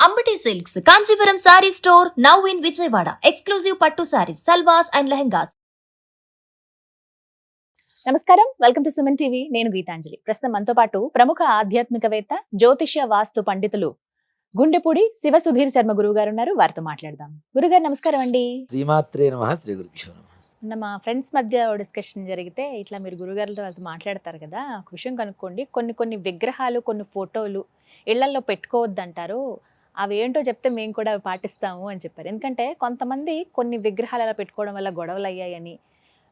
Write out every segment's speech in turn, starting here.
Ambati silks Kanchipuram sari store now in Vijayawada. Exclusive పట్టు saris, సల్వాస్ and lehengas. నమస్కారం, welcome to Suman TV. నేను గీతాంజలి. ప్రస్తుతం మనతో పాటు ప్రముఖ ఆధ్యాత్మికవేత్త, జ్యోతిష్య వాస్తు పండితులు గుండెపూడి శివ సుధీర్ శర్మ గురువు గారు ఉన్నారు. వారితో మాట్లాడదాం. గురుగారు నమస్కారం అండి. శ్రీమాత్రే నమః. శ్రీ గురుభ్యో నమః. మా ఫ్రెండ్స్ మధ్య డిస్కషన్ జరిగితే ఇట్లా మీరు గురుగారులతో వాళ్ళతో మాట్లాడతారు కదా, ఒక విషయం కనుక్కోండి. కొన్ని విగ్రహాలు, కొన్ని ఫోటోలు ఇళ్లల్లో పెట్టుకోవద్దంటారు. అవి ఏంటో చెప్తే మేము కూడా అవి పాటిస్తాము అని చెప్పారు. ఎందుకంటే కొంతమంది కొన్ని విగ్రహాలు అలా పెట్టుకోవడం వల్ల గొడవలు అయ్యాయని,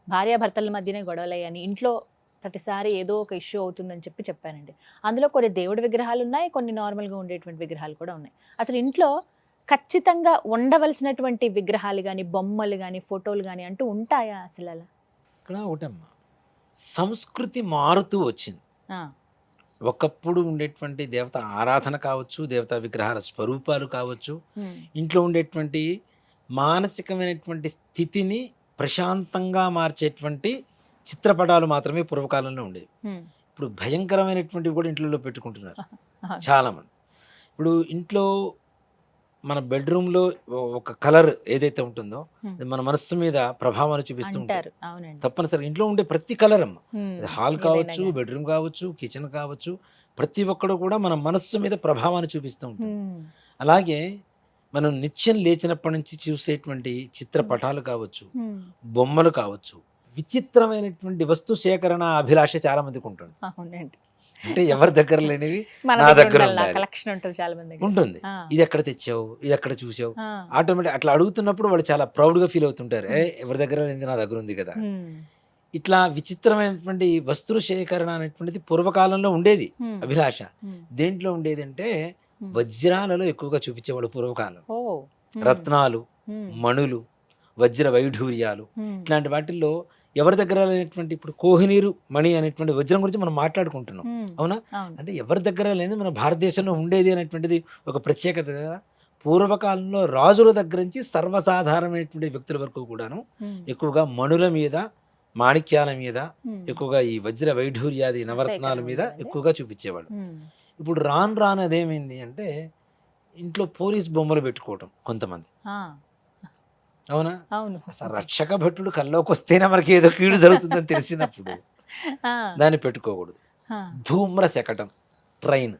భార్యాభర్తల మధ్యనే గొడవలు అయ్యాయని, ఇంట్లో ప్రతిసారి ఏదో ఒక ఇష్యూ అవుతుందని చెప్పానండి. అందులో కొన్ని దేవుడి విగ్రహాలు ఉన్నాయి, కొన్ని నార్మల్గా ఉండేటువంటి విగ్రహాలు కూడా ఉన్నాయి. అసలు ఇంట్లో ఖచ్చితంగా ఉండవలసినటువంటి విగ్రహాలు కానీ, బొమ్మలు కానీ, ఫోటోలు కానీ అంటూ ఉంటాయా అసలు అలా? ఇక్కడ ఒకటమ్మా, సంస్కృతి మారుతూ వచ్చింది. ఒకప్పుడు ఉండేటువంటి దేవత ఆరాధన కావచ్చు, దేవతా విగ్రహాల స్వరూపాలు కావచ్చు, ఇంట్లో ఉండేటువంటి మానసికమైనటువంటి స్థితిని ప్రశాంతంగా మార్చేటువంటి చిత్రపటాలు మాత్రమే పూర్వకాలంలో ఉండేవి. ఇప్పుడు భయంకరమైనటువంటివి కూడా ఇంట్లో పెట్టుకుంటున్నారు చాలామంది. ఇప్పుడు ఇంట్లో మన బెడ్రూమ్లో ఒక కలర్ ఏదైతే ఉంటుందో మన మనస్సు మీద ప్రభావాన్ని చూపిస్తూ ఉంటారు. తప్పనిసరి ఇంట్లో ఉండే ప్రతి కలర్ అమ్మ, హాల్ కావచ్చు, బెడ్రూమ్ కావచ్చు, కిచెన్ కావచ్చు, ప్రతి ఒక్కడు కూడా మన మనస్సు మీద ప్రభావాన్ని చూపిస్తూ ఉంటుంది. అలాగే మనం నిత్యం లేచినప్పటి నుంచి చూసేటువంటి చిత్రపటాలు కావచ్చు, బొమ్మలు కావచ్చు, విచిత్రమైనటువంటి వస్తు సేకరణ అభిలాష చాలా మందికి ఉంటుంది. అంటే ఎవరి దగ్గర లేనివి నా దగ్గర ఉంటుంది. ఇది ఎక్కడ తెచ్చావు, ఇది ఎక్కడ చూసావు, ఆటోమేటిక్ అట్లా అడుగుతున్నప్పుడు వాళ్ళు చాలా ప్రౌడ్ గా ఫీల్ అవుతుంటారు. ఎవరి దగ్గర లేనిది నా దగ్గర ఉంది కదా. ఇట్లా విచిత్రమైనటువంటి వస్తువు సేకరణ అనేటువంటిది పూర్వకాలంలో ఉండేది అభిలాష. దేంట్లో ఉండేది అంటే వజ్రాలలో ఎక్కువగా చూపించేవాడు పూర్వకాలం. రత్నాలు, మణులు, వజ్ర వైఢూర్యాలు, ఇట్లాంటి వాటిల్లో ఎవరి దగ్గర లేనటువంటి, ఇప్పుడు కోహినీరు మణి అనేటువంటి వజ్రం గురించి మనం మాట్లాడుకుంటున్నాం, అవునా? అంటే ఎవరి దగ్గర లేని మన భారతదేశంలో ఉండేది అనేటువంటిది ఒక ప్రత్యేకత కదా. పూర్వకాలంలో రాజుల దగ్గర నుంచి సర్వసాధారణమైనటువంటి వ్యక్తుల వరకు కూడాను ఎక్కువగా మణుల మీద, మాణిక్యాల మీద, ఎక్కువగా ఈ వజ్ర వైఢూర్యాది నవరత్నాల మీద ఎక్కువగా చూపించేవాడు. ఇప్పుడు రాను అదేమైంది అంటే ఇంట్లో పోలీస్ బొమ్మలు పెట్టుకోవటం కొంతమంది, అవునా? అసలు రక్షక భటుడు కల్లోకి వస్తేనే మనకి ఏదో కీడు జరుగుతుందని తెలిసినప్పుడు దాన్ని పెట్టుకోకూడదు. ధూమ్ర శకటం, ట్రైన్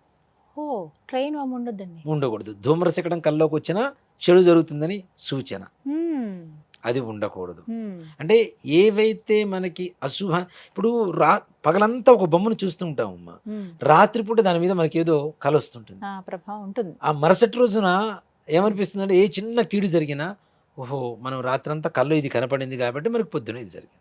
ఉండకూడదు. ధూమ్ర శకటం కల్లోకి వచ్చినా చెడు జరుగుతుందని సూచన, అది ఉండకూడదు. అంటే ఏవైతే మనకి అశుభ, ఇప్పుడు పగలంతా ఒక బొమ్మను చూస్తూ ఉంటాం అమ్మా, రాత్రిపూట దాని మీద మనకి ఏదో కల వస్తుంటుంది, ఆ మరుసటి రోజున ఏమనిపిస్తుంది అంటే ఏ చిన్న కీడు జరిగినా, ఓహో మనం రాత్రంతా కళ్ళు ఇది కనపడింది కాబట్టి మనకి పొద్దున ఇది జరిగింది.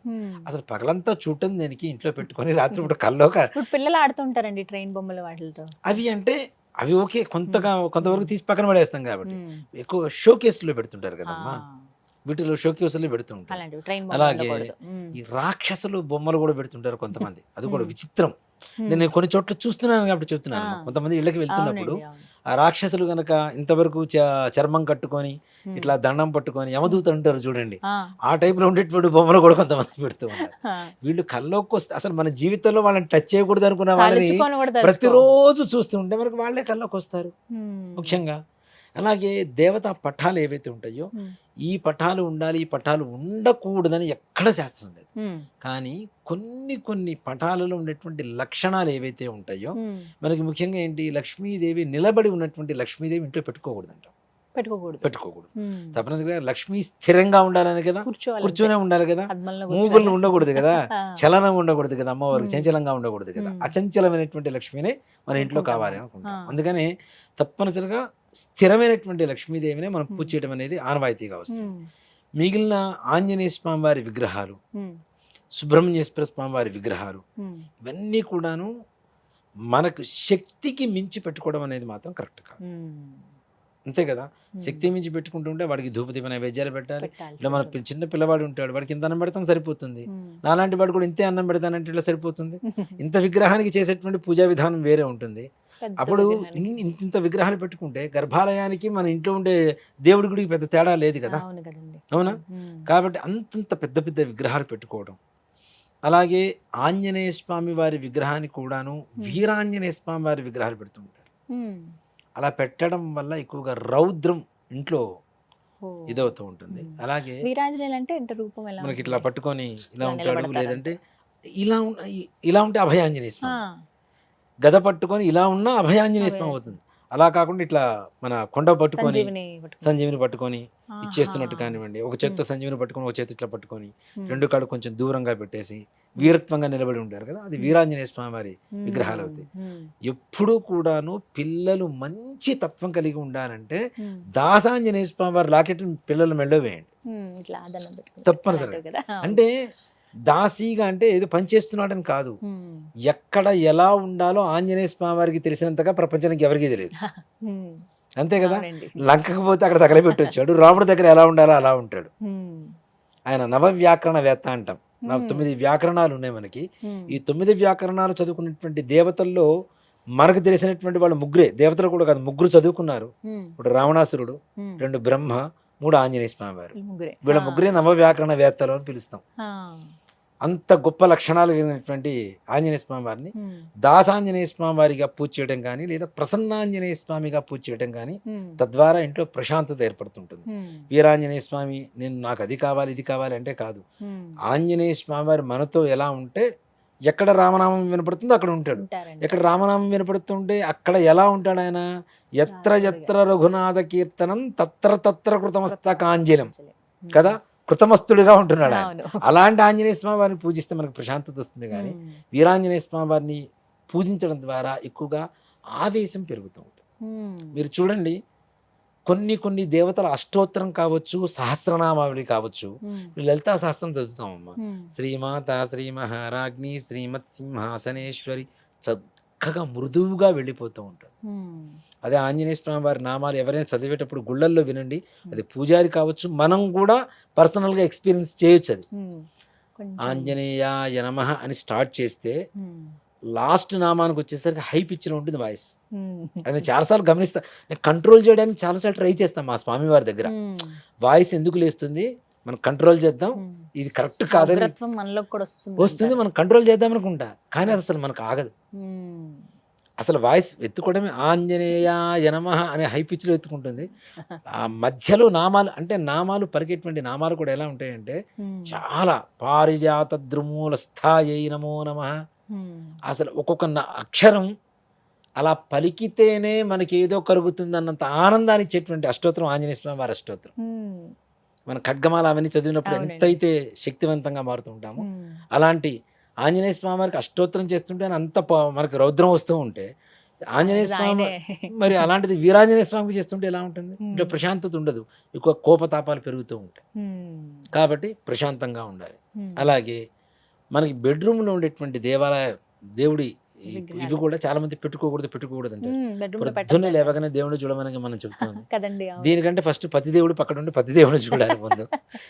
అసలు పగలంతా చూడటం దేనికి, ఇంట్లో పెట్టుకొని రాత్రిపూట కల్లో పిల్లలు ఆడుతుంటారండి ట్రైన్ బొమ్మలు వాటితో. అవి అంటే అవి ఓకే, కొంతవరకు తీసి పక్కన పడేస్తాం కాబట్టి ఎక్కువ షో కేసులో పెడుతుంటారు కదమ్మా, వీటిలో షో కేసులో పెడుతుంటారు. అలాగే ఈ రాక్షసులు బొమ్మలు కూడా పెడుతుంటారు కొంతమంది, అది కూడా విచిత్రం. నేను కొన్ని చోట్ల చూస్తున్నాను కాబట్టి చెప్తున్నాను. కొంతమంది ఇళ్ళకి వెళ్తున్నప్పుడు ఆ రాక్షసులు గనక ఇంతవరకు చర్మం కట్టుకొని ఇట్లా దండం పట్టుకొని యమదూత అంటారు చూడండి, ఆ టైప్ లో ఉండేటువంటి బొమ్మలు కూడా కొంతమంది పెడుతూ ఉంటారు. వీళ్ళు కల్లోకి వస్తే అసలు మన జీవితంలో వాళ్ళని టచ్ చేయకూడదు అనుకున్న వాళ్ళని ప్రతిరోజు చూస్తూ ఉంటే మనకు వాళ్ళే కల్లోకి వస్తారు ముఖ్యంగా. అలాగే దేవతా పటాలు ఏవైతే ఉంటాయో, ఈ పటాలు ఉండాలి, ఈ పటాలు ఉండకూడదని ఎక్కడ శాస్త్రం లేదు. కానీ కొన్ని పటాలలో ఉండేటువంటి లక్షణాలు ఏవైతే ఉంటాయో మనకి ముఖ్యంగా ఏంటి, లక్ష్మీదేవి నిలబడి ఉన్నటువంటి లక్ష్మీదేవి ఇంట్లో పెట్టుకోకూడదంట. పెట్టుకోకూడదు. తప్పనిసరిగా లక్ష్మీ స్థిరంగా ఉండాలని కదా, కూర్చొనే ఉండాలి కదా, మూగులు ఉండకూడదు కదా, చలనం ఉండకూడదు కదా, అమ్మవారికి చంచలంగా ఉండకూడదు కదా. అచంచలమైనటువంటి లక్ష్మినే మన ఇంట్లో కావాలి అనుకుంటాం. అందుకని తప్పనిసరిగా స్థిరమైనటువంటి లక్ష్మీదేవినే మనం పూజ చేయడం అనేది ఆనవాయితీగా వస్తుంది. మిగిలిన ఆంజనేయ స్వామి వారి విగ్రహాలు, సుబ్రహ్మణ్యేశ్వర స్వామి వారి విగ్రహాలు, ఇవన్నీ కూడాను మనకు శక్తికి మించి పెట్టుకోవడం అనేది మాత్రం కరెక్ట్ కాదు. అంతే కదా, శక్తి మించి పెట్టుకుంటుంటే వాడికి ధూపదీప నైవేద్యాలు పెట్టాలి. ఇలా మన చిన్న పిల్లవాడు ఉంటాడు, వాడికి ఇంత అన్నం పెడతాం సరిపోతుంది. నాలాంటి వాడు కూడా ఇంతే అన్నం పెడతానంటే ఇట్లా సరిపోతుంది. ఇంత విగ్రహానికి చేసేటువంటి పూజా విధానం వేరే ఉంటుంది. అప్పుడు ఇంత విగ్రహాలు పెట్టుకుంటే గర్భాలయానికి మన ఇంట్లో ఉండే దేవుడి గుడికి పెద్ద తేడా లేదు కదా, అవునా? కాబట్టి అంతంత పెద్ద విగ్రహాలు పెట్టుకోవడం. అలాగే ఆంజనేయ స్వామి వారి విగ్రహాన్ని కూడాను వీరాంజనేయ స్వామి వారి విగ్రహాలు పెడుతూ ఉంటారు. అలా పెట్టడం వల్ల ఎక్కువగా రౌద్రం ఇంట్లో ఓ. ఇదవుతూ ఉంటుంది. ఉమ్. అలాగే వీరాంజనేయులు అంటే ఇంత రూపం ఎలా మనకి ఇట్లా ఉంటుంది? పట్టుకొని ఇలా ఇలా ఉంటాడు, నిలబడతారు లేదంటే అంతే. ఇలా ఉంటే అభయాంజనేయ ఆ, స్వామి. గద పట్టుకొని ఇలా ఉన్నా అభయాంజనేయ స్వామి అభయ అవుతుంది. అలా కాకుండా ఇట్లా మన కొండ పట్టుకొని సంజీవిని పట్టుకుని. సంజీవిని పట్టుకొని ఆహా. ఇచ్చేస్తున్నట్టు కానివ్వండి, ఒక చేత్తో ఉమ్, సంజీవిని పట్టుకొని ఒక చేతి ఇట్లా పట్టుకొని ఉమ్, రెండు కాళ్ళు కొంచెం దూరంగా పెట్టేసి వీరత్వంగా నిలబడి ఉంటారు కదా, అది వీరాంజనేయ స్వామి వారి ఉమ్, విగ్రహాలు అవుతాయి. ఉమ్, ఎప్పుడూ కూడాను పిల్లలు మంచి తత్వం కలిగి ఉండాలంటే ఉమ్, దాసాంజనేయ స్వామి వారి లాకెట్ పిల్లలు మెళ్ళో వేయండి ఇట్లా దండం పెట్టుకుని తప్పనిసరిగా. అలాంటివి కదా. అవును. అంటే దాసీగా అంటే ఏదో పని చేస్తున్నాడని కాదు, ఉమ్, ఎక్కడ ఎలా ఉండాలో ఆంజనేయ స్వామి వారికి తెలిసినంతగా ప్రపంచానికి ఎవరికీ తెలియదు. ఉమ్, అంతే కదా, అవునండి. లంకకు పోతే అక్కడ తగలబెట్టి వచ్చాడు, రాముడి దగ్గర ఎలా ఉండాలో అలా ఉంటాడు. ఉమ్, ఆయన నవవ్యాకరణవేత్త అంటాం. ఉమ్, 9 వ్యాకరణాలు ఉన్నాయి మనకి. ఉమ్, ఈ 9 వ్యాకరణాలు చదువుకున్నటువంటి దేవతల్లో మనకు తెలిసినటువంటి వాళ్ళు ముగ్గురే, దేవతలు కూడా కాదు, ముగ్గురు చదువుకున్నారు. ఉమ్, ఇప్పుడు రావణాసురుడు, ఉమ్, 2 బ్రహ్మ, 3 ఆంజనేయ స్వామి వారు. ఈ ముగ్గురే. వీళ్ళ ముగ్గురే నవవ్యాకరణవేత్తలు అని పిలుస్తాం. ఆ, అంత గొప్ప లక్షణాలు కలిగినటువంటి ఆంజనేయ స్వామి వారిని ఉమ్, దాసాంజనేయ స్వామి వారిగా పూజ చేయడం కానీ, లేదా ప్రసన్నాంజనేయ స్వామిగా పూజ చేయడం కానీ, ఉమ్, తద్వారా ఇంట్లో ప్రశాంతత ఏర్పడుతుంటుంది. ఉమ్, వీరాంజనేయ స్వామి నాకు అది కావాలి ఇది కావాలి అంటే కాదు, ఉమ్, ఆంజనేయ స్వామి వారి మనతో ఎలా ఉంటే ఎక్కడ రామనామం వినపడుతుందో అక్కడ ఉంటాడు, ఉంటారండి. ఎక్కడ రామనామం వినపడుతుంటే అక్కడ ఎలా ఉంటాడు ఆయన. ఎత్ర ఎత్ర రఘునాథ కీర్తనం తత్ర తత్ర కృతమస్తకాంజలం ఉమ్, కదా, కృతమస్తుడిగా ఉంటున్నాడు ఆయన. అవును. అలాంటి ఆంజనేయ స్వామి వారిని పూజిస్తే మనకు ప్రశాంతత వస్తుంది. కానీ ఉమ్, వీరాంజనేయ స్వామి వారిని పూజించడం ద్వారా ఎక్కువగా ఆవేశం పెరుగుతూ ఉంటుంది. ఉమ్, మీరు చూడండి, కొన్ని దేవతల అష్టోత్తరం కావచ్చు, సహస్రనామావళి కావచ్చు, ఉమ్, లలితా సహస్రం చదువుతామమ్మా. ఉమ్, శ్రీమాత శ్రీ మహారాజ్ఞి శ్రీమత్ సింహాసనేశ్వరి చక్కగా మృదువుగా వెళ్ళిపోతూ ఉంటాడు. ఉమ్, అదే ఆంజనేయ స్వామి వారి నామాలు ఎవరైనా చదివేటప్పుడు గుళ్ళల్లో వినండి, అది పూజారి కావచ్చు, మనం కూడా పర్సనల్గా ఎక్స్పీరియన్స్ చేయొచ్చు. అది ఉమ్, కొంచెం. ఆంజనేయాయ నమః అని స్టార్ట్ చేస్తే ఉమ్, లాస్ట్ నామానికి వచ్చేసరికి హై పిచ్లో ఉంటుంది వాయిస్. ఉమ్, అది నేను చాలాసార్లు గమనిస్తా, నేను కంట్రోల్ చేయడానికి చాలాసార్లు ట్రై చేస్తాను మా స్వామి వారి దగ్గర. ఉమ్, వాయిస్ ఎందుకు లేస్తుంది, మనం కంట్రోల్ చేద్దాం, ఉమ్. ఇది కరెక్ట్ కాదని ఉగ్రత్వం మనలోకి కూడా వస్తుంది వస్తుంది, మనం కంట్రోల్ చేద్దాం అనుకుంటా, కానీ అది అసలు మనకు ఆగదు. ఉమ్, అసలు వాయిస్ ఎత్తుకోవడమే ఆంజనేయాయ నమః అనే హై పిచ్లో ఎత్తుకుంటుంది. ఆ మధ్యలో నామాలు, అంటే నామాలు పలికేటువంటి నామాలు కూడా ఎలా ఉంటాయంటే ఉమ్, చాలా పారిజాత ద్రుమూల స్థాయై నమో నమః. ఉమ్, అసలు ఒక్కొక్క అక్షరం అలా పలికితేనే మనకి ఏదో కలుగుతుంది అన్నంత ఆనందాన్ని ఇచ్చేటువంటి అష్టోత్తరం ఆంజనేయ స్వామి వారి అష్టోత్తరం. ఉమ్, మన ఖడ్గమాల అవన్నీ చదివినప్పుడు అవునండి. ఎంతైతే శక్తివంతంగా మారుతూ ఉంటామో, ఉమ్, అలాంటి ఆంజనేయ స్వామి వారికి అష్టోత్తరం చేస్తుంటే అంత మనకి రౌద్రం వస్తూ ఉంటే, ఆంజనేయ అది స్వామి ఆయనే. మరి అలాంటిది వీరాంజనేయ స్వామికి చేస్తుంటే ఎలా ఉంటుంది, ఉమ్. ఇంకా ప్రశాంతత ఉండదు, ఎక్కువ కోపతాపాలు పెరుగుతూ ఉంటాయి. ఉమ్, కాబట్టి ప్రశాంతంగా ఉండాలి. ఉమ్, అలాగే మనకి బెడ్రూమ్లో ఉండేటువంటి దేవుడి విగ్రహాలు. ఇవి కూడా చాలా మంది పెట్టుకోకూడదు అంటారు. ఉమ్, bedroom లో పొద్దున్నే పెట్టొద్దు లేవగానే దేవుడిని చూడమని మనం చెప్తాం. కదండి. అవును. దీనికంటే ఫస్ట్ పతి దేవుడు పక్కన ఉండి పతి దేవుడిని చూడాలి ముందు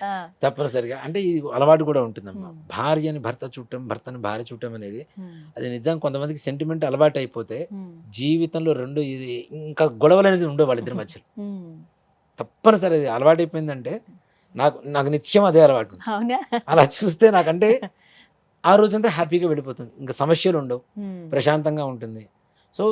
ఆ, తప్పనిసరిగా. అంటే ఇది అలవాటు కూడా ఉంటుందమ్మా. ఉమ్. భార్యని భర్త చూడటం, భర్తని భార్య చూడటం అనేది ఉమ్, అది నిజంగా కొంతమందికి సెంటిమెంట్ అలవాటు అయిపోతే ఉమ్, జీవితంలో రెండు ఇది ఇంకా గొడవలు అనేది ఉండవు వాళ్ళిద్దరి మధ్యలో. ఉమ్. తప్పనిసరి అది అలవాటు అయిపోయిందంటే నాకు నిత్యం అదే అలవాటు. అవునా? అలా చూస్తే నాకంటే ఆ రోజంతా హ్యాపీగా వెళ్ళిపోతుంది, ఇంకా సమస్యలు ఉండవు, ఉమ్, ప్రశాంతంగా ఉంటుంది. సో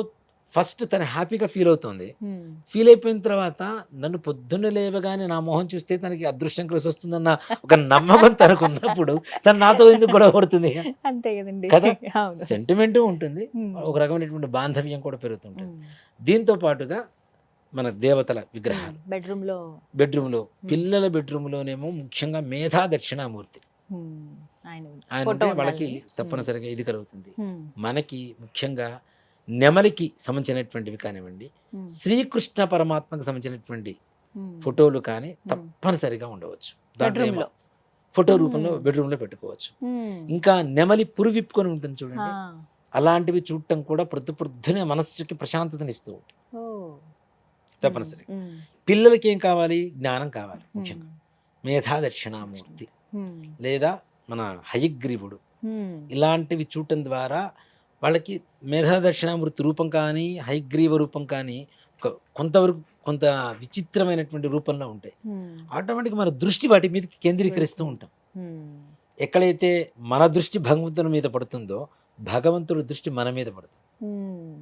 ఫస్ట్ తను హ్యాపీగా ఫీల్ అవుతుంది. ఉమ్, ఫీల్ అయిపోయిన తర్వాత నన్ను పొద్దున్న లేవగానే నా మొహం చూస్తే తనకి అదృష్టం కలిసి వస్తుందన్న ఒక నమ్మకం తనకు ఉన్నప్పుడు తను నాతో ఎందుకు గొడవ పడుతుంది? అంతే కదండి. కదా? అవును. సెంటిమెంటు ఉంటుంది, ఉమ్, ఒక రకమైనటువంటి బాంధవ్యం కూడా పెరుగుతుంటుంది. ఉమ్, దీంతో పాటుగా మన దేవతల విగ్రహాలు bedroom లో. బెడ్రూమ్లో, పిల్లల బెడ్రూమ్లోనేమో ముఖ్యంగా మేధా దక్షిణామూర్తి ఉమ్, ఆయన ఆయన photo ఉంటే వాళ్ళకి ఉండాలి. తప్పనిసరిగా ఇది కలుగుతుంది. ఉమ్, మనకి ముఖ్యంగా నెమలికి సంబంధించినటువంటివి కానివ్వండి, ఉమ్, శ్రీకృష్ణ పరమాత్మకు సంబంధించినటువంటి ఉమ్, ఫోటోలు కానీ తప్పనిసరిగా ఉండవచ్చు. దాంట్లో bedroom లో. ఫోటో రూపంలో బెడ్రూమ్లో పెట్టుకోవచ్చు. ఉమ్, ఇంకా నెమలి పురు విప్పుకొని ఉంటుంది ఆ, చూడండి, అలాంటివి చూడటం కూడా ప్రొద్దునే మనస్సుకి ప్రశాంతతనిస్తూ ఉంటుంది. ఓ, తప్పనిసరిగా ఉమ్, పిల్లలకి ఏం కావాలి, జ్ఞానం కావాలి. ఉమ్, ముఖ్యంగా మేధా దక్షిణామూర్తి ఉమ్, లేదా మన హయగ్రీవుడు ఉమ్, ఇలాంటివి చూడటం ద్వారా వాళ్ళకి మేధా దక్షిణామూర్తి రూపం కానీ హయగ్రీవ రూపం కానీ కొంతవరకు కొంత విచిత్రమైనటువంటి రూపంలో ఉంటాయి. ఉమ్, ఆటోమేటిక్ మన దృష్టి వాటి మీద కేంద్రీకరిస్తూ ఉంటాం. ఉమ్, ఎక్కడైతే మన దృష్టి భగవంతుని మీద పడుతుందో భగవంతుడి దృష్టి మన మీద పడుతుంది. ఉమ్,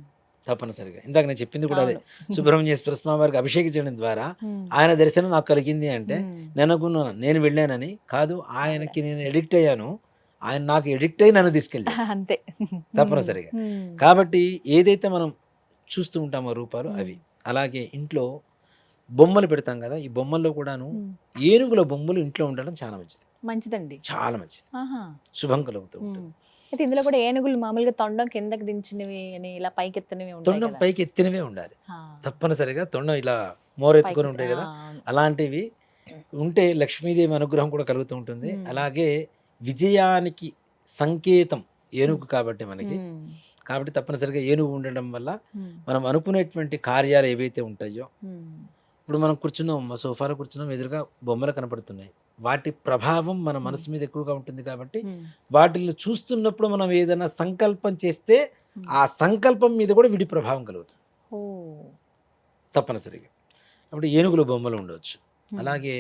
తప్పనిసరిగా ఇందాక నేను చెప్పింది కూడా అదే. అవును. సుబ్రహ్మణ్యేశ్వర స్వామి వారికి అభిషేకం చేయడం ద్వారా ఆయన దర్శనం నాకు కలిగింది అంటే నేను అనుకున్నాను నేను వెళ్ళానని కాదు, ఆయనకి నేను ఎడిక్ట్ అయ్యాను, ఆయన నాకు ఎడిక్ట్ అయ్యి నన్ను తీసుకెళ్ళాడు అంతే. తప్పనిసరిగా. కాబట్టి ఏదైతే మనం చూస్తూ ఉంటామో రూపాలు అవి. అలాగే ఇంట్లో బొమ్మలు పెడతాం కదా, ఈ బొమ్మల్లో కూడాను ఏనుగుల బొమ్మలు ఇంట్లో ఉండడం చాలా మంచిది, మంచిదండి. చాలా మంచిది, ఆహా. శుభం కలుగుతూ ఉంటుంది. అయితే ఇందులో కూడా ఏనుగులు మామూలుగా తొండం కిందకి దించినవి అని ఇలా పైకి ఎత్తనివి ఉంటాయి తొండం కదా. పైకి ఎత్తినవే ఉండాలి ఆ, తప్పనిసరిగా. తొండం ఇలా మోరెత్తుకొని పైకి ఉంటాయి కదా, అవును. అలాంటివి ఉంటే లక్ష్మీదేవి అనుగ్రహం కూడా కలుగుతూ ఉంటుంది. అలాగే విజయానికి సంకేతం ఏనుగు కాబట్టి మనకి, కాబట్టి తప్పనిసరిగా ఏనుగు ఉండడం వల్ల మనం అనుకునేటువంటి కార్యాలు ఏవైతే ఉంటాయో, ఇప్పుడు మనం కూర్చున్నాం, మా సోఫాలో కూర్చున్నాం, ఎదురుగా బొమ్మలు కనపడుతున్నాయి, వాటి ప్రభావం మన మనసు మీద ఎక్కువగా ఉంటుంది. కాబట్టి వాటిని చూస్తున్నప్పుడు మనం ఏదైనా సంకల్పం చేస్తే ఆ సంకల్పం మీద కూడా విడి ప్రభావం కలుగుతుంది తప్పనిసరిగా. అప్పుడు ఏనుగుల బొమ్మలు ఉండవచ్చు. అలాగే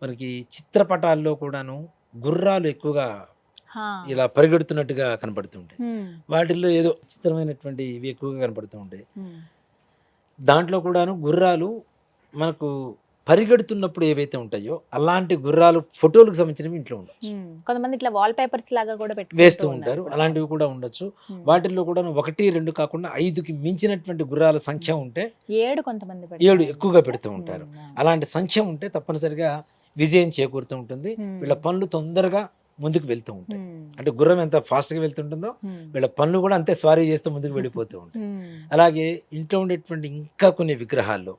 మనకి చిత్రపటాల్లో కూడాను గుర్రాలు ఎక్కువగా ఇలా పరిగెడుతున్నట్టుగా కనపడుతుంటాయి. వాటిల్లో ఏదో చిత్రమైనటువంటి ఇవి ఎక్కువగా కనపడుతూ ఉంటాయి. దాంట్లో కూడాను గుర్రాలు మనకు పరిగెడుతున్నప్పుడు ఏవైతే ఉంటాయో అలాంటి గుర్రాలు ఫోటోలకు సంబంధించినవి ఇంట్లో ఉండొచ్చు. కొంతమంది ఇట్లా వాల్ పేపర్స్ లాగా కూడా వేస్తూ ఉంటారు, అలాంటివి కూడా ఉండొచ్చు. వాటిల్లో కూడా 1, 2 కాకుండా 5కి మించినటువంటి గుర్రాల సంఖ్య ఉంటే 7 కొంతమంది 7 ఎక్కువగా పెడుతూ ఉంటారు. అలాంటి సంఖ్య ఉంటే తప్పనిసరిగా విజయం చేకూరుతూ ఉంటుంది. వీళ్ళ పనులు తొందరగా ముందుకు వెళ్తూ ఉంటాయి. అంటే గుర్రం ఎంత ఫాస్ట్గా వెళ్తుంటుందో వీళ్ళ పనులు కూడా అంతే స్వారీ చేస్తూ ముందుకు వెళ్ళిపోతూ ఉంటాయి. అలాగే ఇంట్లో ఉండేటువంటి ఇంకా కొన్ని విగ్రహాల్లో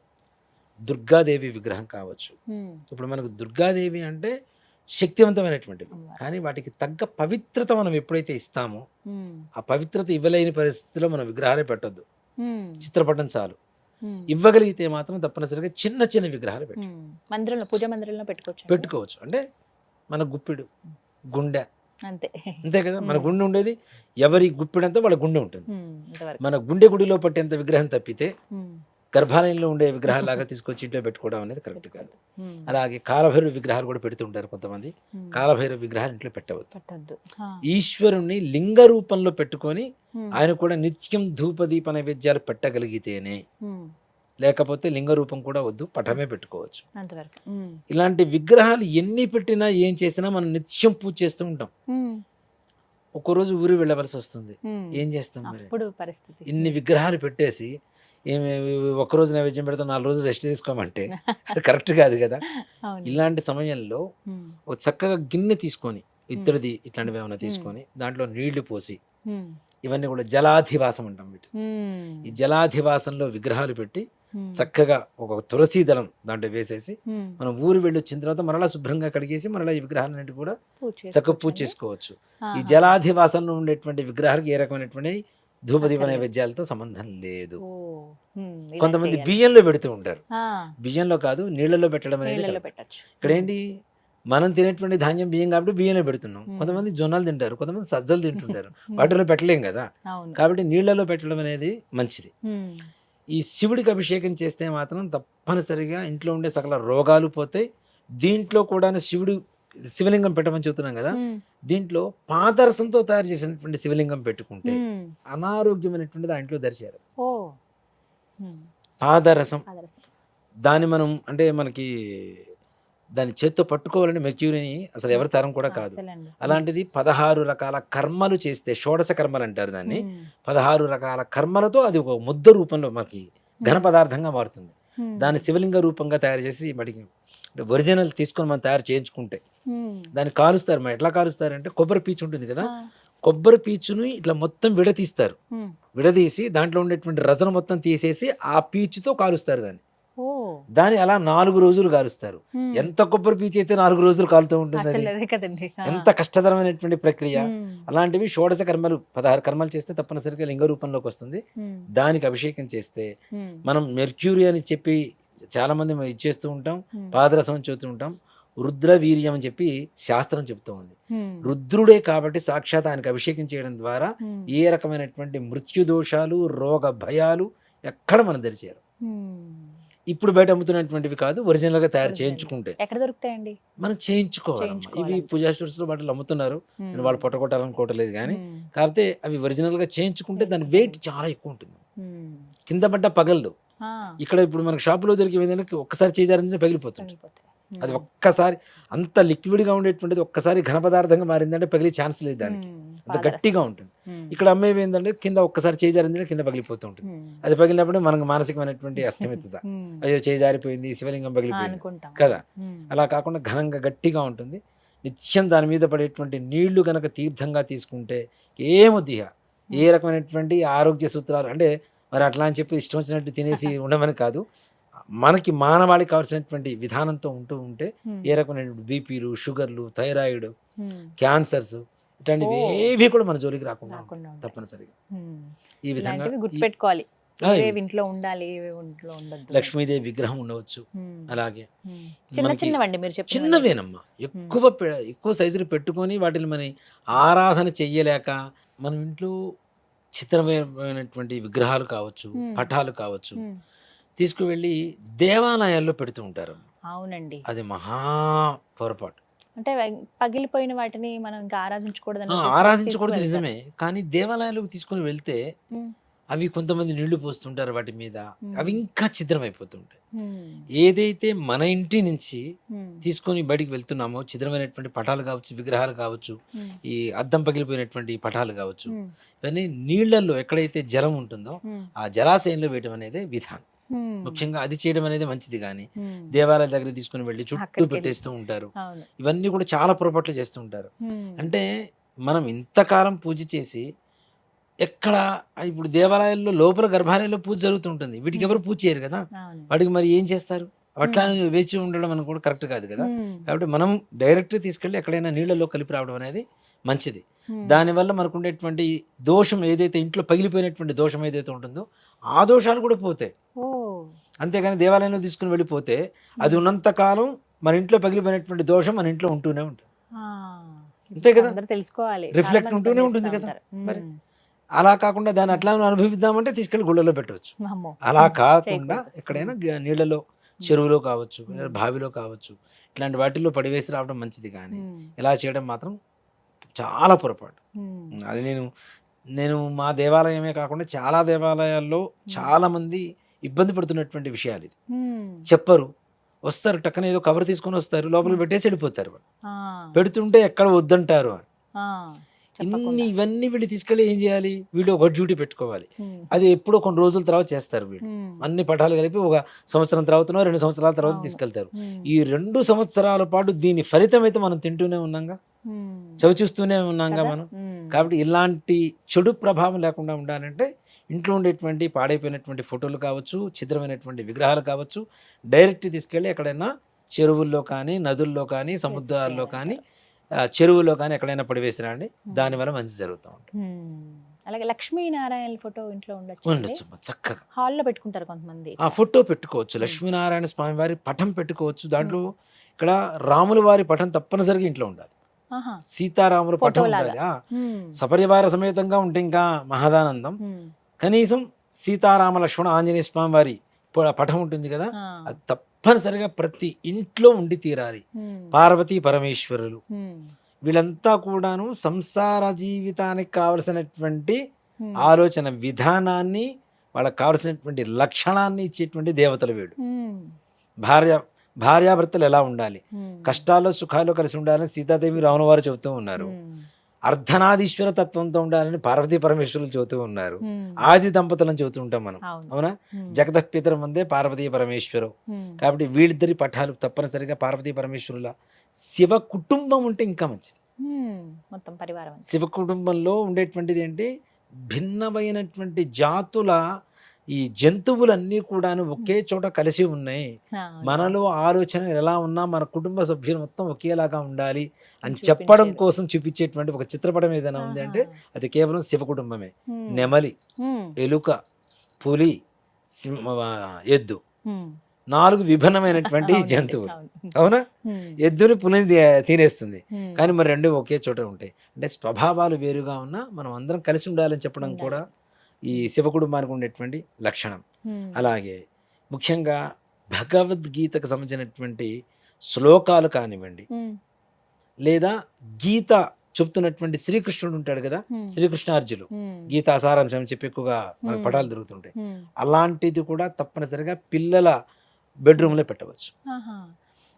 దుర్గాదేవి విగ్రహం కావచ్చు. ఇప్పుడు మనకు దుర్గాదేవి అంటే శక్తివంతమైనటువంటివి, కానీ వాటికి తగ్గ పవిత్రత మనం ఎప్పుడైతే ఇస్తామో ఆ పవిత్రత ఇవ్వలేని పరిస్థితిలో మనం విగ్రహాలే పెట్టొద్దు, చిత్రపటం చాలు. ఇవ్వగలిగితే మాత్రం తప్పనిసరిగా చిన్న చిన్న విగ్రహాలు మందిరంలో, పూజ మందిరంలో పెట్టుకోవచ్చు. అంటే మన గుప్పిడు గుండె అంతే అంతే కదా, మన గుండె ఉండేది ఎవరి గుప్పిడంతా వాళ్ళ గుండె ఉంటుంది. మన గుండె గుడిలో పట్టేంత విగ్రహం తప్పితే గర్భాలయంలో ఉండే విగ్రహాలాగా తీసుకొచ్చి ఇంట్లో పెట్టుకోవడం అనేది కరెక్ట్ కాదు. అలాగే కాలభైరవ విగ్రహాలు కూడా పెడుతుంటారు కొంతమంది. కాలభైరవ విగ్రహాలు ఇంట్లో పెట్టవద్దు. ఈశ్వరుణ్ణి లింగ రూపంలో పెట్టుకొని ఆయన కూడా నిత్యం ధూపదీప నైవేద్యాలు పెట్టగలిగితేనే, లేకపోతే లింగ రూపం కూడా వద్దు, పటమే పెట్టుకోవచ్చు. ఇలాంటి విగ్రహాలు ఎన్ని పెట్టినా ఏం చేసినా మనం నిత్యం పూజ చేస్తూ ఉంటాం. ఒక్కరోజు ఊరు వెళ్ళవలసి వస్తుంది, ఏం చేస్తాం మరి? పరిస్థితి ఇన్ని విగ్రహాలు పెట్టేసి ఏమి ఒక్కరోజు నైవేద్యం పెడతాం, 4 రోజులు రెస్ట్ తీసుకోమంటే అది కరెక్ట్ కాదు కదా. ఇలాంటి సమయంలో ఒక చక్కగా గిన్నె తీసుకొని, ఇత్తడిది ఇట్లాంటివి ఏమైనా తీసుకొని దాంట్లో నీళ్లు పోసి, ఇవన్నీ కూడా జలాధివాసం అంటాం వీటి. ఈ జలాధివాసంలో విగ్రహాలు పెట్టి చక్కగా ఒక తులసి దళం దాంట్లో వేసేసి మనం ఊరు వెళ్ళి వచ్చిన తర్వాత మరలా శుభ్రంగా కడిగేసి మరలా ఈ విగ్రహాలన్నిటి కూడా చక్కగా పూజ చేసుకోవచ్చు. ఈ జలాధివాసంలో ఉండేటువంటి విగ్రహాలకు ఏ రకమైనటువంటి ధూపదీప నైవేద్యాలతో సంబంధం లేదు. కొంతమంది బియ్యంలో పెడుతూ ఉంటారు, బియ్యంలో కాదు నీళ్ళలో పెట్టడం అనేది. ఇక్కడ ఏంటి, మనం తినేటువంటి ధాన్యం బియ్యం కాబట్టి బియ్యంలో పెడుతున్నాం. కొంతమంది జొన్నలు తింటారు, కొంతమంది సజ్జలు తింటుంటారు, వాటిలో పెట్టలేం కదా. కాబట్టి నీళ్లలో పెట్టడం అనేది మంచిది. ఈ శివుడికి అభిషేకం చేస్తే మాత్రం తప్పనిసరిగా ఇంట్లో ఉండే సకల రోగాలు పోతాయి. దీంట్లో కూడా శివలింగం పెట్టమని చెబుతున్నాం కదా, దీంట్లో పాదరసంతో తయారు చేసినటువంటి శివలింగం పెట్టుకుంటే అనారోగ్యమైనటువంటిది ఆ ఇంట్లో దరిచేయరు. పాదరసం దాన్ని మనం అంటే మనకి దాని చేత్తో పట్టుకోవాలని మెర్క్యూరీని అసలు ఎవరి తరం కూడా కాదు. అలాంటిది 16 రకాల కర్మలు చేస్తే, షోడశ కర్మలు అంటారు దాన్ని, 16 రకాల కర్మలతో అది ఒక ముద్ద రూపంలో మనకి ఘన పదార్థంగా మారుతుంది. దాన్ని శివలింగ రూపంగా తయారు చేసి మడికి ఒరిజినల్ తీసుకొని మనం తయారు చేయించుకుంటే దాన్ని కాలుస్తారు. మనం ఎట్లా కాలుస్తారంటే కొబ్బరి పీచు ఉంటుంది కదా, కొబ్బరి పీచుని ఇట్లా మొత్తం విడదీస్తారు, విడదీసి దాంట్లో ఉండేటువంటి రసన మొత్తం తీసేసి ఆ పీచుతో కాలుస్తారు దాన్ని అలా 4 రోజులు కాలుస్తారు. ఎంత కొబ్బరి పీచు అయితే 4 రోజులు కాలుతూ ఉంటుంది, ఎంత కష్టతరమైనటువంటి ప్రక్రియ. అలాంటివి షోడశ కర్మలు 16 కర్మలు చేస్తే తప్పనిసరిగా లింగ రూపంలోకి వస్తుంది. దానికి అభిషేకం చేస్తే మనం మెర్క్యూరీ అని చెప్పి చాలా మంది ఇచ్చేస్తూ ఉంటాం, పాదరసం చెబుతూ ఉంటాం. రుద్రవీర్యం అని చెప్పి శాస్త్రం చెబుతూ ఉంది. రుద్రుడే కాబట్టి సాక్షాత్ ఆయనకు అభిషేకం చేయడం ద్వారా ఏ రకమైనటువంటి మృత్యు దోషాలు, రోగ భయాలు ఎక్కడ మనం దరిచేయరు. ఇప్పుడు బయట అమ్ముతున్నటువంటివి కాదు, ఒరిజినల్ గా తయారు చేయించుకుంటే. ఎక్కడ దొరుకుతాయండి? మనం చేయించుకోవాలి. ఇవి పూజా స్టోర్స్ లో బట్టలు అమ్ముతున్నారు, వాళ్ళు పొట్టగొట్టాలనుకోవట్లేదు కానీ, కాకపోతే అవి ఒరిజినల్ గా చేయించుకుంటే దాని వెయిట్ చాలా ఎక్కువ ఉంటుంది. కింద పడ్డ పగలదు. ఇక్కడ ఇప్పుడు మనకు షాపులో దొరికే ఏదైనా ఒక్కసారి చేజారిందంటే పగిలిపోతుంది. అది ఒక్కసారి అంత లిక్విడ్గా ఉండేటువంటిది ఒక్కసారి ఘన పదార్థంగా మారిందంటే పగిలే ఛాన్స్ లేదు దానికి, అంత గట్టిగా ఉంటుంది. ఇక్కడ అమ్మేవి ఏంటంటే కింద ఒక్కసారి చేజారిందంటే కింద పగిలిపోతూ ఉంటుంది. అది పగిలినప్పుడు మనకు మానసికమైనటువంటి అస్థిమితత, అయ్యో చేజారిపోయింది, శివలింగం పగిలిపోయింది కదా. అలా కాకుండా ఘనంగా గట్టిగా ఉంటుంది. నిత్యం దాని మీద పడేటువంటి నీళ్లు గనక తీర్థంగా తీసుకుంటే ఏమొద్దిహ ఏ రకమైనటువంటి ఆరోగ్య సూత్రాలు అంటే మరి అట్లా అని చెప్పి ఇష్టం వచ్చినట్టు తినేసి ఉండమని కాదు, మనకి మానవాళికి కావాల్సినటువంటి విధానంతో ఉంటూ ఉంటే ఏ రకమైనటువంటి బీపీలు, షుగర్లు, థైరాయిడ్, క్యాన్సర్స్ ఇట్లాంటివి ఏవి కూడా మన జోలికి రాకుండా తప్పనిసరిగా ఈ విధంగా గుర్తుపెట్టుకోవాలి. ఇంట్లో ఉండాలి, ఇంట్లో ఉండదు. లక్ష్మీదేవి విగ్రహం ఉండవచ్చు. అలాగే చిన్నవండి మీరు చెప్పిన చిన్నవేనమ్మా, ఎక్కువ సైజులు పెట్టుకొని వాటిని మన ఆరాధన చెయ్యలేక మనం ఇంట్లో చిత్రమైనటువంటి విగ్రహాలు కావచ్చు, పటాలు కావచ్చు తీసుకువెళ్ళి దేవాలయాల్లో పెడుతూ ఉంటారు. అవునండి, అది మహా పొరపాటు. అంటే పగిలిపోయిన వాటిని మనం ఇంకా ఆరాధించకూడదు నిజమే, కానీ దేవాలయాలకు తీసుకుని వెళ్తే అవి కొంతమంది నీళ్లు పోస్తుంటారు వాటి మీద, అవి ఇంకా ఛిద్రమైపోతుంటాయి. ఏదైతే మన ఇంటి నుంచి తీసుకొని బయటికి వెళ్తున్నామో ఛిద్రమైనటువంటి పటాలు కావచ్చు, విగ్రహాలు కావచ్చు, ఈ అద్దం పగిలిపోయినటువంటి పటాలు కావచ్చు, ఇవన్నీ నీళ్లలో ఎక్కడైతే జలం ఉంటుందో ఆ జలాశయంలో వేయటం అనేది విధానం. ముఖ్యంగా అది చేయడం అనేది మంచిది, కానీ దేవాలయాల దగ్గర తీసుకుని వెళ్ళి చుట్టూ పెట్టేస్తూ ఉంటారు. ఇవన్నీ కూడా చాలా పొరపాట్లు చేస్తూ ఉంటారు. అంటే మనం ఇంతకాలం పూజ చేసి ఎక్కడ ఇప్పుడు దేవాలయాల్లో లోపల గర్భాలయంలో పూజ జరుగుతుంటుంది, వీటికి ఎవరు పూజ చేయరు కదా, వాటికి మరి ఏం చేస్తారు? అట్లా వేచి ఉండడం అని కూడా కరెక్ట్ కాదు కదా. కాబట్టి మనం డైరెక్ట్ తీసుకెళ్ళి ఎక్కడైనా నీళ్ళలో కలిపి రావడం అనేది మంచిది. దానివల్ల మనకు ఉండేటువంటి దోషం ఏదైతే ఇంట్లో పగిలిపోయినటువంటి దోషం ఏదైతే ఉంటుందో ఆ దోషాలు కూడా పోతాయి. అంతేగాని దేవాలయంలో తీసుకుని వెళ్ళిపోతే అది ఉన్నంత కాలం మన ఇంట్లో పగిలిపోయినటువంటి దోషం మన ఇంట్లో ఉంటూనే ఉంటుంది. అంతే కదా, తెలుసుకోవాలి, రిఫ్లెక్ట్ ఉంటూనే ఉంటుంది కదా. మరి అలా కాకుండా దాన్ని అట్లా అనుభవిద్దామంటే తీసుకెళ్లి గుళ్ళలో పెట్టవచ్చు. అలా కాకుండా ఎక్కడైనా నీళ్ళలో, చెరువులో కావచ్చు, బావిలో కావచ్చు, ఇట్లాంటి వాటిల్లో పడివేసి రావడం మంచిది, కానీ ఇలా చేయడం మాత్రం చాలా పొరపాటు. అది నేను మా దేవాలయమే కాకుండా చాలా దేవాలయాల్లో చాలా మంది ఇబ్బంది పడుతున్నటువంటి విషయాలు. ఇది చెప్పరు, వస్తారు టక్కన ఏదో కవర్ తీసుకొని వస్తారు, లోపలికి పెట్టేసి వెళ్ళిపోతారు. పెడుతుంటే ఎక్కడ వద్దంటారు అని ఇవన్నీ వీళ్ళు తీసుకెళ్ళి ఏం చేయాలి, వీళ్ళు ఒక డ్యూటీ పెట్టుకోవాలి. అది ఎప్పుడో కొన్ని రోజుల తర్వాత చేస్తారు వీళ్ళు. అన్ని పటాలు కలిపి ఒక సంవత్సరం తర్వాత 2 సంవత్సరాల తర్వాత తీసుకెళ్తారు. ఈ 2 సంవత్సరాల పాటు దీని ఫలితం అయితే మనం తింటూనే ఉన్నాంగా, చవి చూస్తూనే ఉన్నాంగా మనం. కాబట్టి ఇలాంటి చెడు ప్రభావం లేకుండా ఉండాలంటే ఇంట్లో ఉండేటువంటి పాడైపోయినటువంటి ఫోటోలు కావచ్చు, ఛిద్రమైనటువంటి విగ్రహాలు కావచ్చు, డైరెక్ట్ తీసుకెళ్ళి ఎక్కడైనా చెరువుల్లో కానీ, నదుల్లో కానీ, సముద్రాల్లో కానీ, చెరువులో కానీ ఎక్కడైనా పడివేసినా అండి, దానివల్ల మంచి జరుగుతూ ఉంటుంది. అలాగే లక్ష్మీనారాయణ ఫోటో ఇంట్లో ఉండొచ్చు, చక్కగా హాల్లో పెట్టుకుంటారు కొంతమంది. ఆ ఫోటో పెట్టుకోవచ్చు, లక్ష్మీనారాయణ స్వామి వారి పటం పెట్టుకోవచ్చు. దాంట్లో ఇక్కడ రాముల వారి పటం తప్పనిసరిగా ఇంట్లో ఉండాలి, సీతారాముల పటం ఉండాలి. సపరివార సమేతంగా ఉంటే ఇంకా మహదానందం. కనీసం సీతారామ లక్ష్మణ ఆంజనేయ స్వామి వారి పటం ఉంటుంది కదా, అది తప్పనిసరిగా ప్రతి ఇంట్లో ఉండి తీరాలి. పార్వతీ పరమేశ్వరులు వీళ్ళంతా కూడాను సంసార జీవితానికి కావలసినటువంటి ఆలోచన విధానాన్ని, వాళ్ళకి కావలసినటువంటి లక్షణాన్ని ఇచ్చేటువంటి దేవతలు వీడు. భార్యాభర్తలు ఎలా ఉండాలి, కష్టాల్లో సుఖాల్లో కలిసి ఉండాలని సీతాదేవి రావణ వారు చెబుతూ ఉన్నారు. అర్ధనాదీశ్వర తత్వంతో ఉండాలని పార్వతీ పరమేశ్వరులు చెబుతూ ఉన్నారు. ఆది దంపతులను చెబుతూ ఉంటాం మనం, అవునా? జగదః పితరం వందే పార్వతీ పరమేశ్వరు. కాబట్టి వీళ్ళిద్దరి పఠాలు తప్పనిసరిగా పార్వతీ పరమేశ్వరుల. శివ కుటుంబం ఉంటే ఇంకా మంచిది. మొత్తం పరివారం శివ కుటుంబంలో ఉండేటువంటిది ఏంటి, భిన్నమైనటువంటి జాతుల ఈ జంతువులన్నీ కూడాను ఒకే చోట కలిసి ఉన్నాయి. మనలో ఆలోచన ఎలా ఉన్నా మన కుటుంబ సభ్యులు మొత్తం ఒకేలాగా ఉండాలి అని చెప్పడం కోసం చూపించేటువంటి ఒక చిత్రపటం ఏదైనా ఉంది అంటే అది కేవలం శివ కుటుంబమే. నెమలి, ఎలుక, పులి, ఎద్దు, 4 విభిన్నమైనటువంటి జంతువులు, అవునా? ఎద్దుని పులిని తినేస్తుంది, కానీ మరి 2 ఒకే చోట ఉంటాయి. అంటే స్వభావాలు వేరుగా ఉన్నా మనం అందరం కలిసి ఉండాలని చెప్పడం కూడా ఈ శివ కుటుంబానికి ఉండేటువంటి లక్షణం. అలాగే ముఖ్యంగా భగవద్గీతకు సంబంధించినటువంటి శ్లోకాలు కానివ్వండి, లేదా గీత చెప్తున్నటువంటి శ్రీకృష్ణుడు ఉంటాడు కదా, ఉమ్, శ్రీకృష్ణార్జులు ఉమ్, గీతా సారాంశం అని చెప్పి ఎక్కువగా మనకు పటాలు తిరుగుతుంటాయి. ఉమ్. అలాంటిది కూడా తప్పనిసరిగా పిల్లల బెడ్రూమ్లో పెట్టవచ్చు. ఆహా.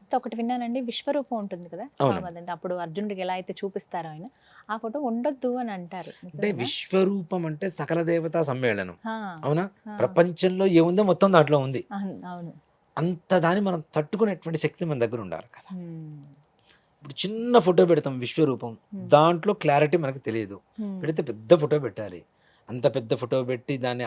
అయితే ఒకటి విన్నానండి, విశ్వరూపం ఉంటుంది కదా అవునండి. స్వామి, అదంటే అప్పుడు అర్జునుడికి ఎలా అయితే చూపిస్తారో ఆయన, ఆ ఫోటో ఉండొద్దు అని అంటారు. అంటే నిజమేనా? విశ్వరూపం అంటే సకల దేవతా సమ్మేళనం, ఆ, అవునా? ఆ. ప్రపంచంలో ఏముందో మొత్తం దాంట్లో ఉంది. అవును. అంత దాన్ని మనం తట్టుకునేటువంటి శక్తి మన దగ్గర ఉండాలి కదా. ఉమ్, ఇప్పుడు చిన్న ఫోటో పెడతాం విశ్వరూపం, దాంట్లో క్లారిటీ మనకు తెలియదు. ఉమ్, పెడితే పెద్ద ఫోటో పెట్టాలి. అంత పెద్ద ఫోటో పెట్టి దాన్ని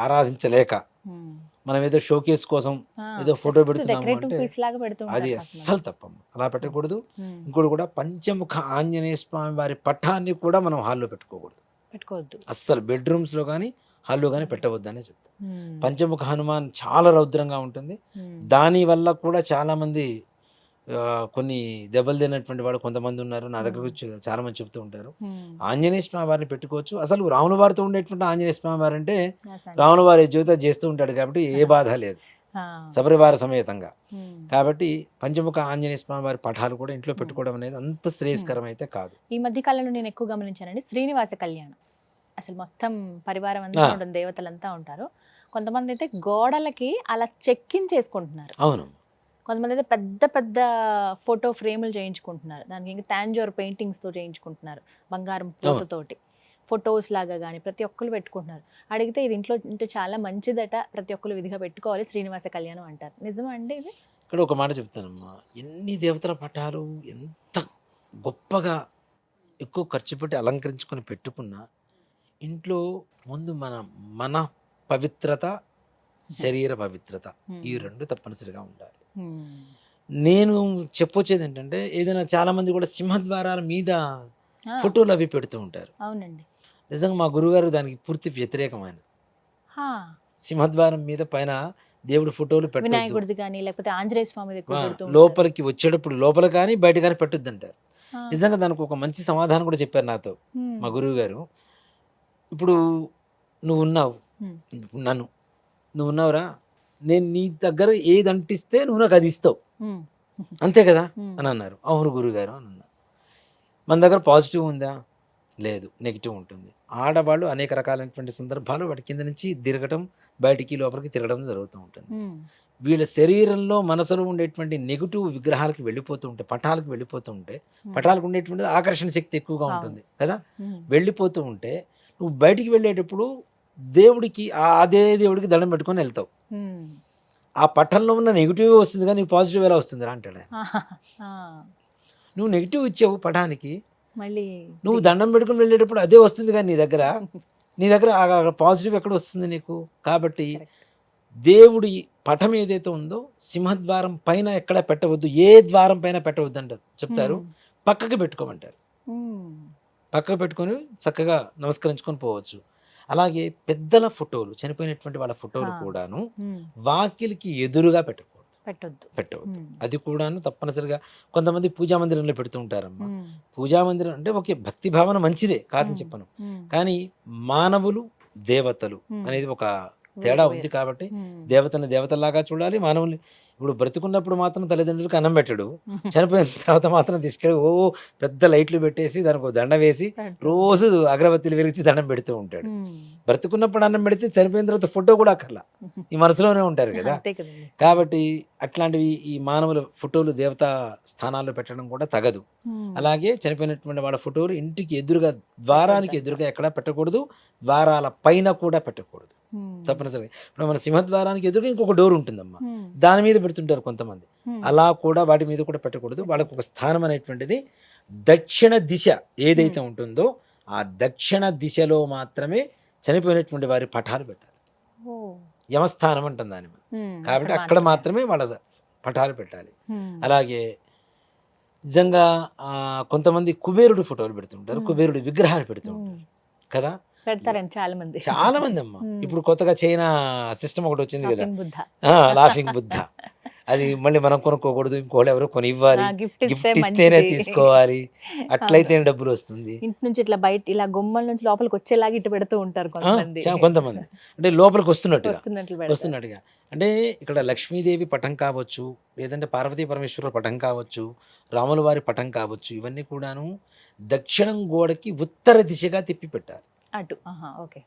ఆరాధించలేక ఉమ్. మనం ఏదో షోకేస్ కోసం ఆ, ఏదో ఫోటో just పెడుతున్నాము decorative అంటే piece లాగా పెడుతూ అది ఉంటారు కొంతమంది. అస్సలు తప్పమ్మ. అలా పెట్టకూడదు. ఉమ్, ఇంకోటి కూడా పంచముఖ ఆంజనేయ స్వామి వారి పటాన్ని కూడా మనం హాల్లో పెట్టుకోకూడదు. పెట్టుకోవద్దు. అస్సలు బెడ్రూమ్స్లో కానీ హాల్లో కానీ పెట్టవద్దనే చెప్తాను. ఉమ్, పంచముఖ హనుమాన్ చాలా రౌద్రంగా ఉంటుంది. ఉమ్, దాని వల్ల కూడా చాలామంది కొన్ని దెబ్బలు తిన్నటువంటి వాడు కొంతమంది ఉన్నారు. నా దగ్గర వచ్చి చాలా మంది చెప్తూ ఉంటారు. ఉమ్. ఆంజనేయ స్వామి వారిని పెట్టుకోవచ్చు. అసలు రాముల వారితో ఉండేటువంటి ఆంజనేయ స్వామి వారు అంటే అసలు. రాముల వారి జీవితం చేస్తూ ఉంటాడు కాబట్టి ఏ బాధ లేదు, ఆ, సపరివార సమేతంగా. ఉమ్. కాబట్టి పంచముఖ ఆంజనేయ స్వామి వారి పటాలు కూడా ఇంట్లో పెట్టుకోవడం అనేది అంత శ్రేయస్కరం అయితే కాదు. ఈ మధ్య కాలంలో నేను ఎక్కువ గమనించానండి, శ్రీనివాస కళ్యాణం. అసలు మొత్తం పరివారం అంతా ఉంటుంది, దేవతలంతా ఉంటారు. కొంతమంది అయితే గోడలకి అలా చెక్కించేసుకుంటున్నారు, అవును. కొంతమంది అయితే పెద్ద పెద్ద ఫోటో ఫ్రేములు చేయించుకుంటున్నారు, దానికి ఇంకా తాంజోర్ పెయింటింగ్స్తో చేయించుకుంటున్నారు, బంగారం పూతతోటి ఫొటోస్ లాగా. కానీ ప్రతి ఒక్కరు పెట్టుకుంటున్నారు. అడిగితే ఇది ఇంట్లో ఇంటే చాలా మంచిదట, ప్రతి ఒక్కరు విధిగా పెట్టుకోవాలి శ్రీనివాస కళ్యాణం అంటారు. నిజమా అండి ఇది? ఇక్కడ ఒక మాట చెప్తానమ్మా, ఎన్ని దేవతల పటాలు ఎంత గొప్పగా ఎక్కువ ఖర్చు పెట్టి అలంకరించుకొని పెట్టుకున్నా ఇంట్లో ముందు మన పవిత్రత, శరీర పవిత్రత, ఈ రెండు తప్పనిసరిగా ఉండాలి. నేను చెప్పొచ్చేది ఏంటంటే, ఏదైనా చాలా మంది కూడా సింహద్వారాల మీద ఆ, ఫోటోలు అవి పెడుతూ ఉంటారు. అవునండి. నిజంగా మా గురుగారు దానికి పూర్తి వ్యతిరేకమైన. హా, సింహద్వారం మీద పైన దేవుడి ఫోటోలు పెట్టొద్దు, వినాయకుడిది కానీ లేకపోతే ఆంజనేయ స్వామిది ఎక్కువ పెడుతూ ఉంటారు. లోపలికి వచ్చేటప్పుడు లోపల కానీ బయట కానీ పెట్టొద్దు అంటారు. ఆ, నిజంగా దానికి ఒక మంచి సమాధానం కూడా చెప్పారు నాతో ఉమ్, మా గురువు గారు. ఇప్పుడు నువ్వు ఉన్నావు, ఉమ్, నువ్వు ఉన్నావురా, నేను నీ దగ్గర ఏది అంటిస్తే నువ్వు నాకు అది ఇస్తావు, ఉమ్, అంతే కదా ఉమ్, అని అన్నారు. అవును గురుగారు అని అన్నారు. మన దగ్గర పాజిటివ్ ఉందా? లేదు, నెగిటివ్ ఉంటుంది. ఆడవాళ్ళు అనేక రకాలైనటువంటి సందర్భాలు వాటి కింద నుంచి తిరగటం, బయటికి లోపలికి తిరగడం జరుగుతూ ఉంటుంది. ఉమ్, వీళ్ళ శరీరంలో మనసులో ఉండేటువంటి నెగిటివ్ విగ్రహాలకు వెళ్ళిపోతూ ఉంటాయి, పటాలకు వెళ్ళిపోతూ ఉంటే, పటాలకు ఉండేటువంటి ఆకర్షణ శక్తి ఎక్కువగా ఉంటుంది కదా, ఉమ్, వెళ్ళిపోతూ ఉంటే నువ్వు బయటికి వెళ్ళేటప్పుడు దేవుడికి అదే దేవుడికి దండం పెట్టుకొని వెళ్తావు. ఉమ్. ఆ పట్టణంలో ఉన్న నెగిటివ్ వస్తుంది కానీ నీకు పాజిటివ్ ఎలా వస్తుంది రా అంటాడు ఆయన. ఆ, నువ్వు నెగిటివ్ ఇచ్చావు పటానికి, మళ్ళీ నువ్వు దండం పెట్టుకుని వెళ్ళేటప్పుడు అదే వస్తుంది కానీ నీ దగ్గర పాజిటివ్ ఎక్కడ వస్తుంది నీకు? కాబట్టి Correct. దేవుడి పటం ఏదైతే ఉందో సింహద్వారం పైన ఎక్కడ పెట్టవద్దు, ఏ ద్వారం పైన పెట్టవద్దు అంటారు, చెప్తారు. ఉమ్, పక్కకి పెట్టుకోమంటారు. ఉమ్, పక్కకు పెట్టుకొని చక్కగా నమస్కరించుకొని పోవచ్చు. అలాగే పెద్దల ఫోటోలు, చనిపోయినటువంటి వాళ్ళ ఫోటోలు ఆ. కూడాను ఉమ్, వాకిలికి ఎదురుగా పెట్టకూడదు. పెట్టొద్దు. ఉమ్, అది కూడాను తప్పనిసరిగా కొంతమంది పూజా మందిరంలో పెడుతూ ఉంటారమ్మా. ఉమ్, పూజా మందిరం అంటే ఒకే భక్తి భావన మంచిదే, కాదని చెప్పను, ఉమ్, కానీ మానవులు దేవతలు అనేది ఒక తేడా ఉంది. కాబట్టి ఉమ్, దేవతల్లాగా చూడాలి. మానవుల్ని ఇప్పుడు బ్రతుకున్నప్పుడు మాత్రం తల్లిదండ్రులకు అన్నం పెట్టడు, చనిపోయిన తర్వాత మాత్రం తీసుకెళ్ళి పెద్ద లైట్లు పెట్టేసి దానికి ఒక దండ వేసి రోజు అగరబత్తిలు వెలిగించి దండం పెడుతూ ఉంటాడు. ఉమ్, బ్రతుకున్నప్పుడు అన్నం పెడితే చనిపోయిన తర్వాత ఫోటో కూడా అక్కర్లా, ఈ మనసులోనే ఉంటారు కదా. అంతే కదండి. కాబట్టి అట్లాంటివి ఈ మానవుల ఫోటోలు దేవతా స్థానాల్లో పెట్టడం కూడా తగదు. ఉమ్, అలాగే చనిపోయినటువంటి వాళ్ళ ఫోటోలు ఇంటికి ఎదురుగా, ద్వారానికి ఎదురుగా ఎక్కడ పెట్టకూడదు, ద్వారాల పైన కూడా పెట్టకూడదు ఉమ్, తప్పనిసరిగా. ఇప్పుడు మన సింహద్వారానికి ఎదురుగా ఇంకొక డోర్ ఉంటుందమ్మా, ఉమ్, దాని మీద పెడుతుంటారు కొంతమంది. ఉమ్, అలా కూడా వాటి మీద కూడా పెట్టకూడదు. వాళ్ళకు ఒక స్థానం అనేటువంటిది దక్షిణ దిశ ఏదైతే ఉంటుందో ఆ దక్షిణ దిశలో మాత్రమే చనిపోయినటువంటి వారి పటాలు పెట్టాలి. ఓ, యమస్థానం అంటుంది దాన్ని. ఉమ్, కాబట్టి అక్కడ మాత్రమే వాళ్ళ పటాలు పెట్టాలి. ఉమ్, అలాగే నిజంగా కొంతమంది కుబేరుడు ఫోటోలు పెడుతుంటారు, మ్మ్. కుబేరుడు విగ్రహాలు పెడుతుంటారు కదా. పెడతారండి చాలా మంది. చాలా మంది అమ్మ, మ్మ్. ఇప్పుడు కొత్తగా చైనా సిస్టమ్ ఒకటి వచ్చింది కదా, Laughing బుద్ధ. లాఫింగ్ బుద్ధ. అది మళ్ళీ మనం కొనుక్కోకూడదు, ఇంకోళ్ళు ఎవరో కొని ఇవ్వాలి, గిఫ్ట్ ఇస్తే గిఫ్ట్ ఇస్తేనే మంచిది. తీసుకోవాలి, అట్లయితేనే డబ్బులు వస్తుంది. ఇంటి నుంచి ఇట్లా బయట ఇలా గుమ్మల నుంచి లోపలికి వచ్చేలాగా ఇటు పెడుతూ ఉంటారు కొంతమంది. కొంతమంది అంటే లోపలికి వస్తున్నట్టుగా వస్తున్నట్లు పెడతారు. వస్తున్నట్టుగా. అంటే ఇక్కడ లక్ష్మీదేవి పటం కావచ్చు, లేదంటే పార్వతీ పరమేశ్వరుల పటం కావచ్చు, రాముల వారి పటం కావచ్చు, ఇవన్నీ కూడాను దక్షిణం గోడకి ఉత్తర దిశగా తిప్పి పెట్టారు. అటు ఓకే.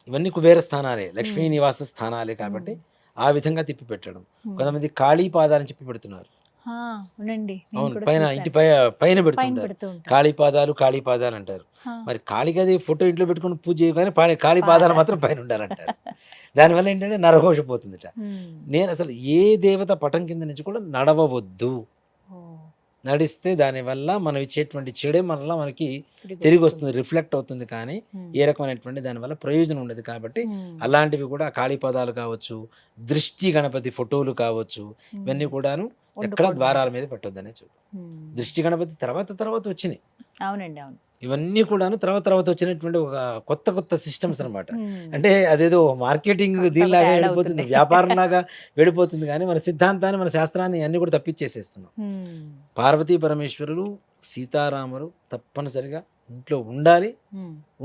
ఇవన్నీ కుబేర స్థానాలే, లక్ష్మీ నివాస స్థానాలే కాబట్టి ఆ విధంగా తిప్పి పెట్టడం. కొంతమంది కాళీ పాదాలని చెప్పి పెడుతున్నారు. అవునండి, అవును, పైన ఇంటి పైన పెడుతుంటారు. కాళీ పాదాలు అంటారు. మరి కాళీకి ఫోటో ఇంట్లో పెట్టుకుని పూజ చేయగానే కాళీ పాదాలు మాత్రం పైన ఉండాలంటారు. దానివల్ల ఏంటంటే నరఘోష పోతుందిట. నేను అసలు ఏ దేవత పటం కింద నుంచి కూడా నడవవద్దు. నడిస్తే దానివల్ల మనం ఇచ్చేటువంటి చెడే మనకి తిరిగి వస్తుంది, రిఫ్లెక్ట్ అవుతుంది. కానీ ఏ రకమైనటువంటి దానివల్ల ప్రయోజనం ఉండదు. కాబట్టి అలాంటివి కూడా కాళీపాదాలు కావచ్చు, దృష్టి గణపతి ఫోటోలు కావచ్చు, ఇవన్నీ కూడాను ఎక్కడ ద్వారాల మీద పెట్టొద్దనే చూద్దాం. దృష్టి గణపతి తర్వాత వచ్చినాయి. అవునండి, అవును. ఇవన్నీ కూడాను తర్వాత వచ్చినటువంటి ఒక కొత్త సిస్టమ్స్ అనమాట. అంటే అదేదో మార్కెటింగ్ దీనిలాగా వెళ్ళిపోతుంది, వ్యాపారంలాగా వెళ్ళిపోతుంది. కానీ మన సిద్ధాంతాన్ని, మన శాస్త్రాన్ని అన్ని కూడా తప్పించేసేస్తున్నాం. పార్వతీ పరమేశ్వరులు, సీతారాములు తప్పనిసరిగా ఇంట్లో ఉండాలి.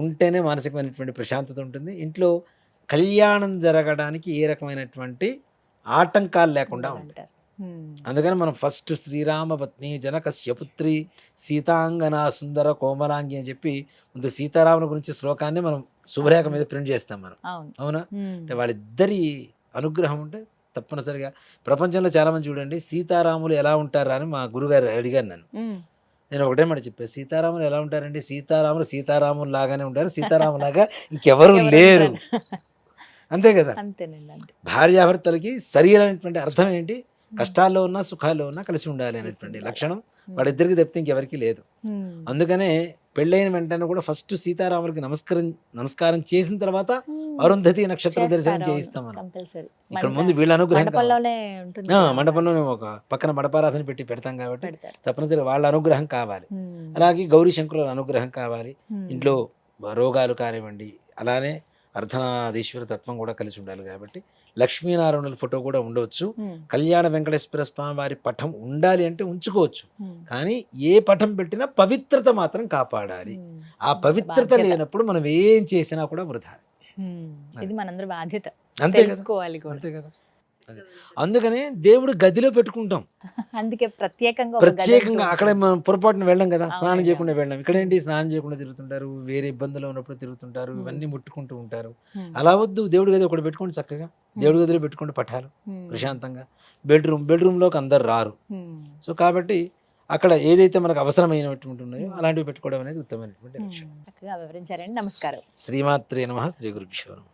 ఉంటేనే మానసికమైనటువంటి ప్రశాంతత ఉంటుంది. ఇంట్లో కళ్యాణం జరగడానికి ఏ రకమైనటువంటి ఆటంకాలు లేకుండా ఉంటాయి. అందుకని మనం ఫస్ట్ శ్రీరామ పత్ని జనకస్య పుత్రి సీతాంగన సుందర కోమలాంగి అని చెప్పి ముందు సీతారాముల గురించి శ్లోకాన్ని మనం శుభరేఖ మీద ప్రింట్ చేస్తాం మనం. అవునా? అంటే వాళ్ళిద్దరి అనుగ్రహం ఉంటే తప్పనిసరిగా ప్రపంచంలో చాలా మంది చూడండి, సీతారాములు ఎలా ఉంటారా అని మా గురుగారు అడిగారు నన్ను. నేను ఒకటే మాట చెప్పాను, సీతారాములు ఎలా ఉంటారండి? సీతారాములు లాగానే ఉంటారు, సీతారాములాగా ఇంకెవరు లేరు. అంతే కదా. భార్యాభర్తలకి సరైనటువంటి అర్థం ఏంటి? కష్టాల్లో ఉన్నా సుఖాల్లో ఉన్నా కలిసి ఉండాలి అనేటువంటి లక్షణం వాళ్ళిద్దరికి తప్పితే ఇంకెవరికి లేదు. అందుకనే పెళ్ళైన వెంటనే కూడా ఫస్ట్ సీతారాములకి నమస్కారం చేసిన తర్వాత అరుంధతి నక్షత్ర దర్శనం చేయిస్తాం మనం. ఇక్కడ ముందు వీళ్ళ అనుగ్రహం, మండపంలోనే ఒక పక్కన మడపారాధన పెడతాం కాబట్టి తప్పనిసరిగా వాళ్ళ అనుగ్రహం కావాలి. అలాగే గౌరీ శంకరుల అనుగ్రహం కావాలి. ఇంట్లో రోగాలు కానివ్వండి, అలానే అర్ధనారీశ్వర తత్వం కూడా కలిసి ఉండాలి. కాబట్టి లక్ష్మీనారాయణుల ఫోటో కూడా ఉండవచ్చు. కళ్యాణ వెంకటేశ్వర స్వామి వారి పటం ఉండాలి అంటే ఉంచుకోవచ్చు. కానీ ఏ పటం పెట్టినా పవిత్రత మాత్రం కాపాడాలి. ఆ పవిత్రత లేనప్పుడు మనం ఏం చేసినా కూడా వృధా. ఇది మనందరి బాధ్యత. అంతే కదా. అందుకనే దేవుడు గదిలో పెట్టుకుంటాం. అందుకే ప్రత్యేకంగా అక్కడ మనం పొరపాటున వెళ్ళాం కదా, స్నానం చేయకుండా వెళ్ళాం. ఇక్కడ ఏంటి, స్నానం చేయకుండా తిరుగుతుంటారు, వేరే ఇబ్బందులు ఉన్నప్పుడు తిరుగుతుంటారు, ఇవన్నీ ముట్టుకుంటూ ఉంటారు. అలా వద్దు. దేవుడి గది ఒకటి పెట్టుకోండి, చక్కగా దేవుడి గదిలో పెట్టుకుంటే పఠాలు ప్రశాంతంగా. బెడ్రూమ్ లోకి అందరు రారు. సో కాబట్టి అక్కడ ఏదైతే మనకు అవసరమైనటువంటి ఉన్నాయో అలాంటివి పెట్టుకోవడం అనేది ఉత్తమమైనటువంటి లక్ష్యం. వివరించారండి. నమస్కారం. శ్రీమాత్రే నమః. శ్రీ గురుభ్యో నమః.